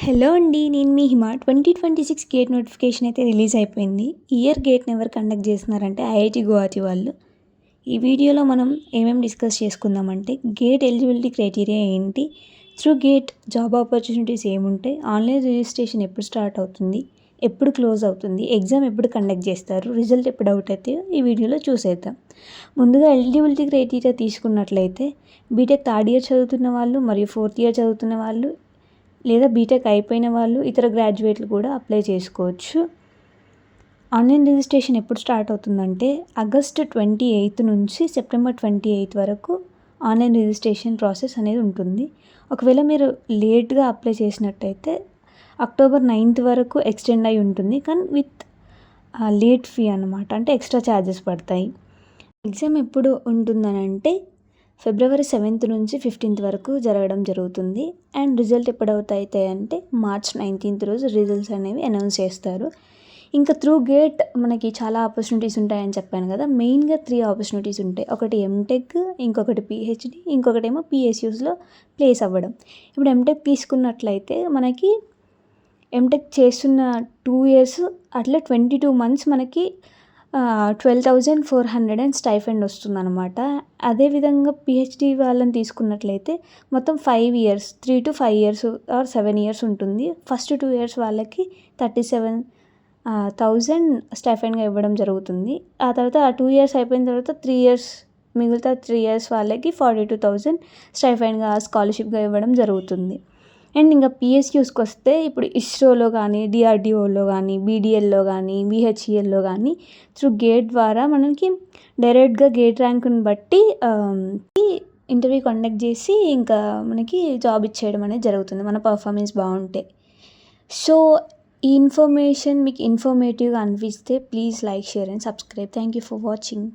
Hello అండి, నేను మీ హిమ. 2026 gate notification అయితే రిలీజ్ అయిపోయింది. ఇయర్ గేట్ని ఎవరు కండక్ట్ చేస్తున్నారంటే ఐఐటి గువాహటి వాళ్ళు. ఈ వీడియోలో మనం ఏమేమి డిస్కస్ చేసుకుందామంటే గేట్ ఎలిజిబిలిటీ క్రైటీరియా ఏంటి, త్రూ గేట్ జాబ్ ఆపర్చునిటీస్ ఏముంటాయి, ఆన్లైన్ రిజిస్ట్రేషన్ ఎప్పుడు స్టార్ట్ అవుతుంది, ఎప్పుడు క్లోజ్ అవుతుంది, ఎగ్జామ్ ఎప్పుడు కండక్ట్ చేస్తారు, రిజల్ట్ ఎప్పుడు అవుట్ అయితే ఈ వీడియోలో చూసేద్దాం. ముందుగా ఎలిజిబిలిటీ క్రైటీరియా తీసుకున్నట్లయితే బీటెక్ థర్డ్ ఇయర్ చదువుతున్న వాళ్ళు మరియు ఫోర్త్ ఇయర్ చదువుతున్న వాళ్ళు లేదా బీటెక్ అయిపోయిన వాళ్ళు ఇతర గ్రాడ్యుయేట్లు కూడా అప్లై చేసుకోవచ్చు. ఆన్లైన్ రిజిస్ట్రేషన్ ఎప్పుడు స్టార్ట్ అవుతుందంటే ఆగస్ట్ 28 నుంచి సెప్టెంబర్ 28 వరకు ఆన్లైన్ రిజిస్ట్రేషన్ ప్రాసెస్ అనేది ఉంటుంది. ఒకవేళ మీరు లేట్గా అప్లై చేసినట్టయితే అక్టోబర్ 9 వరకు ఎక్స్టెండ్ అయి ఉంటుంది, కానీ విత్ లేట్ ఫీ అనమాట, అంటే ఎక్స్ట్రా ఛార్జెస్ పడతాయి. ఎగ్జామ్ ఎప్పుడు ఉంటుందని అంటే ఫిబ్రవరి 7 నుంచి 15 వరకు జరగడం జరుగుతుంది. అండ్ రిజల్ట్ ఎప్పుడు అవుతాయి అంటే మార్చ్ 19 రోజు రిజల్ట్స్ అనేవి అనౌన్స్ చేస్తారు. ఇంకా త్రూ గేట్ మనకి చాలా ఆపర్చునిటీస్ ఉంటాయని చెప్పాను కదా. మెయిన్గా 3 ఆపర్చునిటీస్ ఉంటాయి. ఒకటి ఎంటెక్, ఇంకొకటి పిహెచ్డి, ఇంకొకటేమో పిఎస్యూస్లో ప్లేస్ అవ్వడం. ఇప్పుడు ఎంటెక్ తీసుకున్నట్లయితే మనకి ఎంటెక్ చేస్తున్న 2 ఇయర్స్ అట్లా 22 మంత్స్ మనకి 12,400 అండ్ స్టైఫండ్ వస్తుందన్నమాట. అదేవిధంగా పిహెచ్డి వాళ్ళని తీసుకున్నట్లయితే మొత్తం 5 years, 3 to 5 years or 7 years ఉంటుంది. ఫస్ట్ 2 ఇయర్స్ వాళ్ళకి 37,000 స్టైఫండ్గా ఇవ్వడం జరుగుతుంది. ఆ తర్వాత ఆ 2 ఇయర్స్ అయిపోయిన తర్వాత 3 ఇయర్స్, మిగతా 3 ఇయర్స్ వాళ్ళకి 42,000 స్టైఫండ్గా స్కాలర్షిప్గా ఇవ్వడం జరుగుతుంది. అండ్ ఇంకా పిఎస్యూస్కి వస్తే ఇప్పుడు ఇస్రోలో కానీ, డిఆర్డిఓలో కానీ, బీడిఎల్లో కానీ, విహెచ్ఈఎల్లో కానీ త్రూ గేట్ ద్వారా మనకి డైరెక్ట్గా గేట్ ర్యాంకుని బట్టి ఇంటర్వ్యూ కండక్ట్ చేసి ఇంకా మనకి జాబ్ ఇచ్చేయడం అనేది జరుగుతుంది మన పర్ఫార్మెన్స్ బాగుంటే. సో ఈ ఇన్ఫర్మేషన్ మీకు ఇన్ఫర్మేటివ్గా అనిపిస్తే please like, share and subscribe. Thank you for watching.